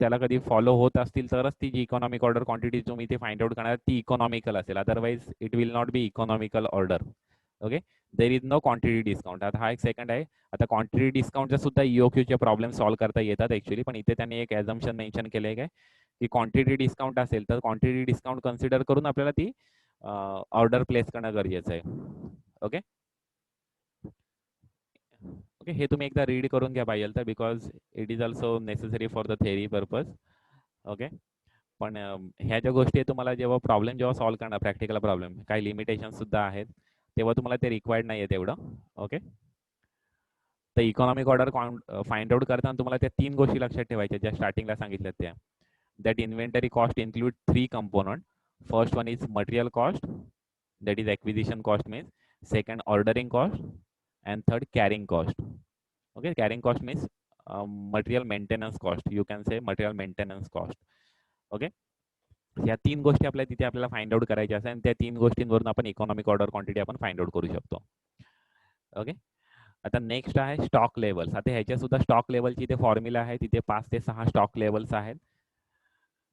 त्याला कधी फॉलो होत असतील तरच ती जी इकॉनॉमिक ऑर्डर क्वांटिटी तुम्ही ते फाइंड आउट करणार ती इकॉनॉमिकल असेल. Otherwise it will not be economical order. Okay. There is no quantity discount. आता हा एक सेकंड आहे. आता क्वांटिटी डिस्काउंटचा सुद्धा ईओक्यूचे प्रॉब्लेम सॉल्व्ह करता येतात ॲक्च्युली, पण इथे त्यांनी एक ॲझम्पशन मेन्शन केलं आहे काय, की क्वांटिटी डिस्काउंट असेल तर क्वांटिटी डिस्काउंट कन्सिडर करून आपल्याला ती ऑर्डर प्लेस करणं गरजेचं आहे. ओके. ओके. हे तुम्ही एकदा रीड करून घ्या पाहिजे तर, because it is also necessary for the theory purpose. Okay. पण ह्या ज्या गोष्टी आहेत तुम्हाला जेव्हा प्रॉब्लेम जेव्हा सॉल्व्ह करणार, प्रॅक्टिकल प्रॉब्लेम काही लिमिटेशन सुद्धा आहेत, तेव्हा तुम्हाला ते रिक्वायर्ड नाही आहे तेवढं. ओके. तर इकॉनॉमिक ऑर्डर फाइंड आउट करताना तुम्हाला त्या 3 गोष्टी लक्षात ठेवायच्या ज्या स्टार्टिंगला सांगितल्यात त्या. That inventory cost include 3 component. First one is material cost, that is acquisition cost means. Second, ordering cost. And third, carrying cost. Okay, carrying cost means material maintenance cost, you can say material maintenance cost. Okay. ह्या 3 गोष्टी आपल्याला तिथे आपल्याला find out करायच्या असतात आणि त्या 3 गोष्टींवरून आपण इकॉनॉमिक ऑर्डर क्वांटिटी आपण फाइंड आउट करू शकतो. ओके. आता नेक्स्ट आहे स्टॉक लेवल्स. आता ह्याच्या सुद्धा स्टॉक लेवलची इथे फॉर्म्युला आहे. तिथे 5 ते 6 स्टॉक लेवल्स आहेत.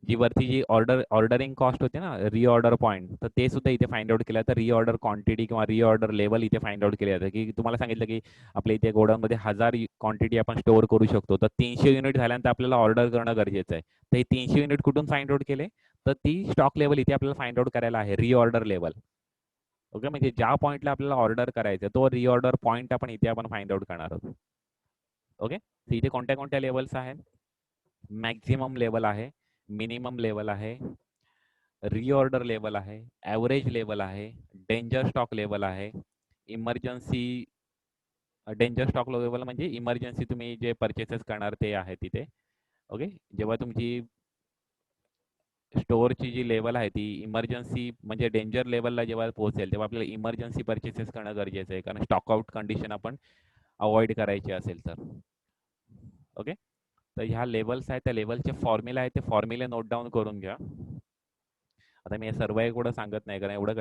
जी वरती जी ऑर्डरिंग कॉस्ट होते ना, रिऑर्डर पॉईंट, तर ते सुद्धा इथे फाइंड आउट केलं. तर रिऑर्डर क्वांटिटी किंवा रिऑर्डर लेवल इथे फाइंड आउट केले जातं, की तुम्हाला सांगितलं की आपल्या इथे गोडाऊनमध्ये 1000 क्वांटिटी आपण स्टोअर करू शकतो. तर 300 युनिट झाल्यानंतर आपल्याला ऑर्डर करणं गरजेचं आहे. तर हे 300 युनिट कुठून फाइंड आउट केले, तर ती स्टॉक लेवल इथे आपल्याला फाइंड आउट करायला आहे, रिऑर्डर लेवल. ओके. म्हणजे ज्या पॉईंटला आपल्याला ऑर्डर करायचं तो रिऑर्डर पॉईंट आपण इथे आपण फाइंड आउट करणार आहोत. ओके. तर इथे कोणत्या कोणत्या लेवल्स आहेत, मॅक्झिमम लेवल आहे, मिनिमम लेवल आहे, रिऑर्डर लेवल आहे, ॲव्हरेज लेवल आहे, डेंजर स्टॉक लेवल आहे, इमर्जन्सी. डेंजर स्टॉक लेवल म्हणजे इमर्जन्सी तुम्ही जे परचेसेस करणार ते आहे तिथे. ओके. जेव्हा तुमची स्टोअरची जी लेवल आहे ती इमर्जन्सी म्हणजे डेंजर लेवलला जेव्हा पोहोचेल तेव्हा आपल्याला इमर्जन्सी परचेसेस करणं गरजेचं आहे, कारण स्टॉक आउट कंडिशन आपण अवॉइड करायची असेल तर. ओके. तर ह्या लेवल्स आहेत, त्या लेवलचे फॉर्म्युला आहे, ते फॉर्म्युले नोट डाऊन करून घ्या. आता मी सर्व एवढं सांगत नाही, कारण एवढं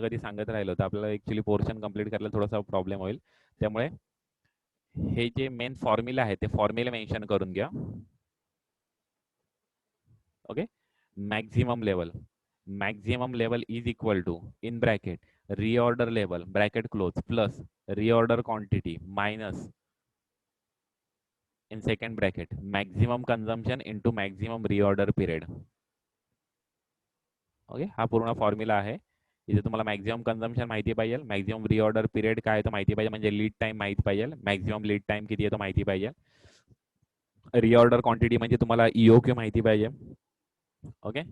कधी सांगत राहिलो तर आपल्याला ॲक्च्युली पोर्शन कंप्लीट करायला थोडासा प्रॉब्लेम होईल. त्यामुळे हे जे मेन फॉर्म्युला आहे ते फॉर्म्युले मेन्शन करून घ्या. Okay. Maximum level is equal to in bracket reorder level bracket close plus reorder quantity minus in second bracket maximum consumption into maximum reorder period. Okay. हा पूर्ण फॉर्म्युला आहे. इथे तुम्हाला मॅक्झिमम कन्झम्पशन माहिती पाहिजे, मॅक्झिमम रिऑर्डर पिरियड काय तो माहिती पाहिजे, म्हणजे लीड टाइम माहिती पाहिजे, मॅक्झिमम लीड टाइम किती आहे तो माहिती पाहिजे, रिऑर्डर क्वांटिटी म्हणजे तुम्हाला ईओक्यू माहिती पाहिजे. ओके.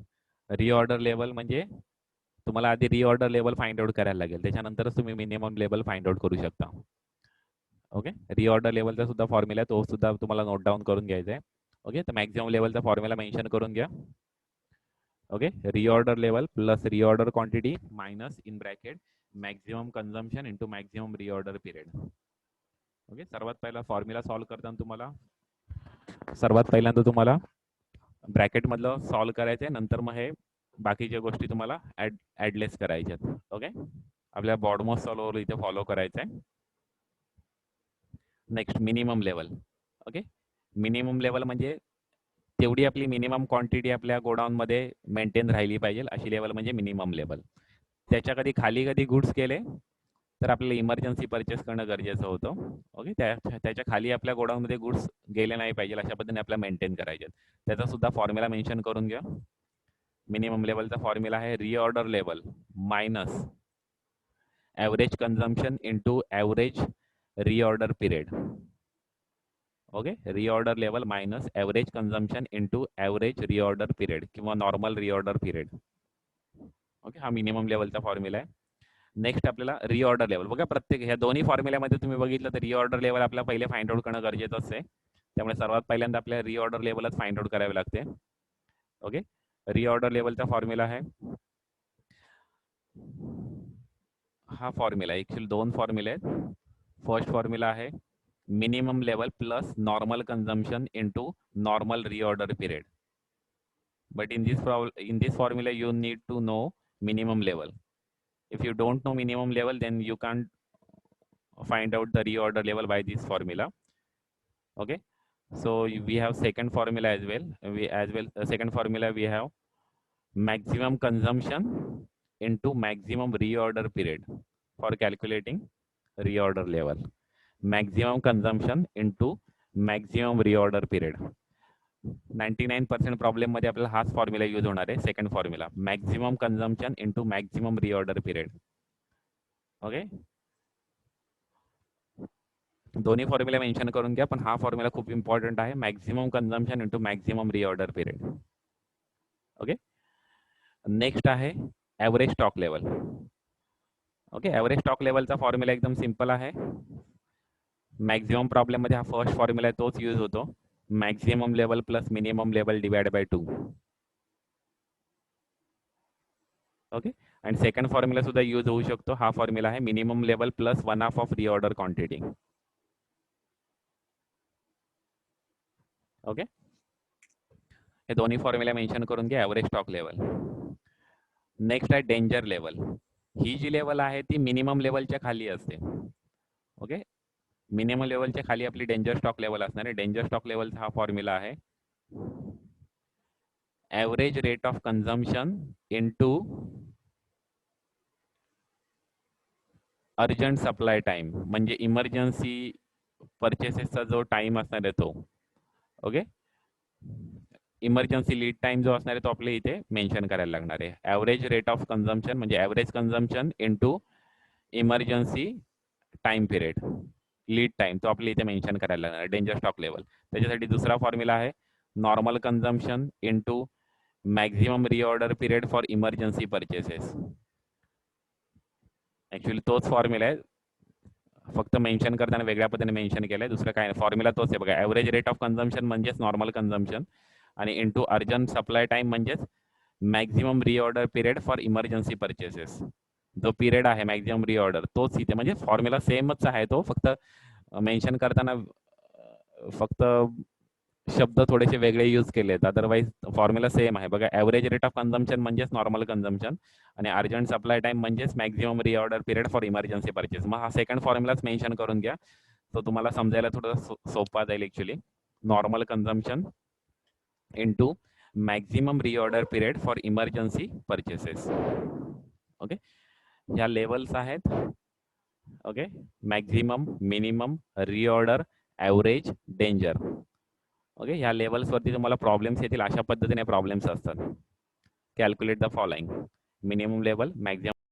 रिऑर्डर लेवल म्हणजे तुम्हाला आधी रिऑर्डर लेवल फाइंड आउट करायला लागेल, त्याच्यानंतरच तुम्ही मिनिमम लेवल फाइंड आउट करू शकता. ओके. रिऑर्डर लेवलचा सुद्धा फॉर्म्युला तो सुद्धा तुम्हाला नोट डाऊन करून घ्यायचा आहे. ओके. तर मॅक्झिमम लेवलचा फॉर्म्युला मेन्शन करून घ्या. Okay. Reorder level plus reorder quantity minus in bracket maximum consumption into maximum reorder period. Okay. सर्वात पहिला फॉर्म्युला सॉल्व्ह करताना सर्वात पहिल्यांदा तुम्हाला ब्रॅकेट मधलं सॉल्व्ह करायचं आहे, नंतर मग हे बाकीच्या गोष्टी तुम्हाला ॲडलेस करायच्यात. ओके. आपल्या बॉडमोस्ट सॉल्व्हर इथे फॉलो करायचं आहे. Next minimum level. Okay, minimum level म्हणजे तेवढी आपली मिनिमम क्वांटिटी आपल्या गोडाऊनमध्ये मेंटेन राहिली पाहिजे, अशी लेवल म्हणजे मिनिमम लेवल. त्याच्या खाली कधी गुड्स गेले तर आपल्याला इमर्जन्सी परचेस करणं गरजेचं होतं. ओके, त्याच्या खाली आपल्या गोडाऊनमध्ये गुड्स गेले नाही पाहिजे अशा पद्धतीने आपल्याला मेंटेन करायचे. त्याचा सुद्धा फॉर्म्युला मेन्शन करून घ्या. मिनिमम लेवलचा फॉर्म्युला आहे reorder level minus average consumption into average reorder period. Okay, reorder level minus average consumption into average reorder period किंवा नॉर्मल रिऑर्डर पिरियड. ओके, हा मिनिमम लेवलचा फॉर्म्युला आहे. नेक्स्ट आपल्याला रिऑर्डर लेवल बघा, प्रत्येक ह्या दोन्ही फॉर्म्युल्यामध्ये तुम्ही बघितलं तर रिऑर्डर लेवल आपल्याला पहिले फाइंड आउट करणं गरजेचं असते. त्यामुळे सर्वात पहिल्यांदा आपल्याला रिऑर्डर लेवलच फाइंड आउट करावे लागते. ओके, रिऑर्डर लेवलचा फॉर्म्युला आहे हा फॉर्म्युला. ॲक्च्युअली दोन फॉर्म्युले आहेत. फर्स्ट फॉर्म्युला आहे minimum level plus normal consumption into normal reorder period. But in this formula you need to know minimum level. If you don't know minimum level, then you can't find out the reorder level by this formula. Okay, so we have second formula as well. Second formula we have maximum consumption into maximum reorder period for calculating reorder level. Maximum consumption into maximum reorder period. 99% problem मध्ये आपल्याला हाच formula use होणार आहे. Second formula maximum consumption into maximum reorder period. Okay, दोन्ही formula mention करून घ्या, पण हा फॉर्म्युला खूप इम्पॉर्टंट आहे. Maximum consumption into maximum reorder period. Okay, next आहे average stock level. Okay, average stock लेवलचा फॉर्म्युला एकदम सिंपल आहे. मॅक्झिमम प्रॉब्लेम मध्ये हा फर्स्ट फॉर्म्युला आहे तोच यूज होतो. Maximum level plus minimum level divide by 2. Okay, आणि सेकंड फॉर्म्युला सुद्धा यूज होऊ शकतो. हा फॉर्म्युला आहे minimum level plus 1/2 of reorder quantity. Okay, हे दोन्ही फॉर्म्युला मेन्शन करून घ्या. Average stock level. नेक्स्ट आहे डेंजर लेवल. ही जी लेवल आहे ती मिनिमम लेवलच्या खाली असते. ओके, मिनिमम लेवलच्या खाली आपली डेंजर स्टॉक लेवल असणार आहे. डेंजर स्टॉक लेवलचा हा फॉर्म्युला आहे average rate of consumption into urgent supply time, म्हणजे इमर्जन्सी परचेसेसचा जो टाइम असणार आहे तो. ओके, इमर्जन्सी लीड टाइम जो असणार आहे तो आपल्या इथे मेन्शन करायला लागणार आहे. ॲव्हरेज रेट ऑफ कन्झम्पशन म्हणजे average consumption into emergency time period lead time, तो आपल्या इथे मेन्शन करायला लागणार आहे डेंजर स्टॉक लेवल. त्याच्यासाठी दुसरा फॉर्म्युला आहे normal consumption into maximum reorder period for emergency purchases. Actually तोच फॉर्म्युला आहे, फक्त मेन्शन करताना वेगळ्या पद्धतीने मेन्शन केलं आहे. दुसरं काय नाही, फॉर्म्युला तोच आहे बघा. ॲव्हरेज रेट ऑफ कन्झम्पशन म्हणजेच नॉर्मल कन्झम्पशन आणि इंटू अर्जंट सप्लाय टाइम म्हणजेच maximum reorder period for emergency purchases. जो पिरियड आहे मॅक्झिमम रिऑर्डर तोच इथे, म्हणजे फॉर्म्युला सेमच आहे तो, फक्त मेन्शन करताना फक्त शब्द थोडेसे वेगळे यूज केले आहेत. अदरवाईज फॉर्म्युला सेम आहे बघा. ॲव्हरेज रेट ऑफ कन्झम्पशन म्हणजेच नॉर्मल कन्झम्पन आणि अर्जंट सप्लाय टाइम म्हणजेच maximum reorder period for emergency purchase. मग हा सेकंड फॉर्म्युलाच मेन्शन करून घ्या, तो तुम्हाला समजायला थोडं सोपा जाईल. Actually normal consumption into maximum reorder period for emergency purchases. Okay, ह्या लेवल्स आहेत. Okay, maximum, minimum, reorder, average, danger. Okay, ह्या लेवल्सवरती तुम्हाला प्रॉब्लेम्स येतील. अशा पद्धतीने प्रॉब्लेम्स असतात. Calculate the following: minimum level, maximum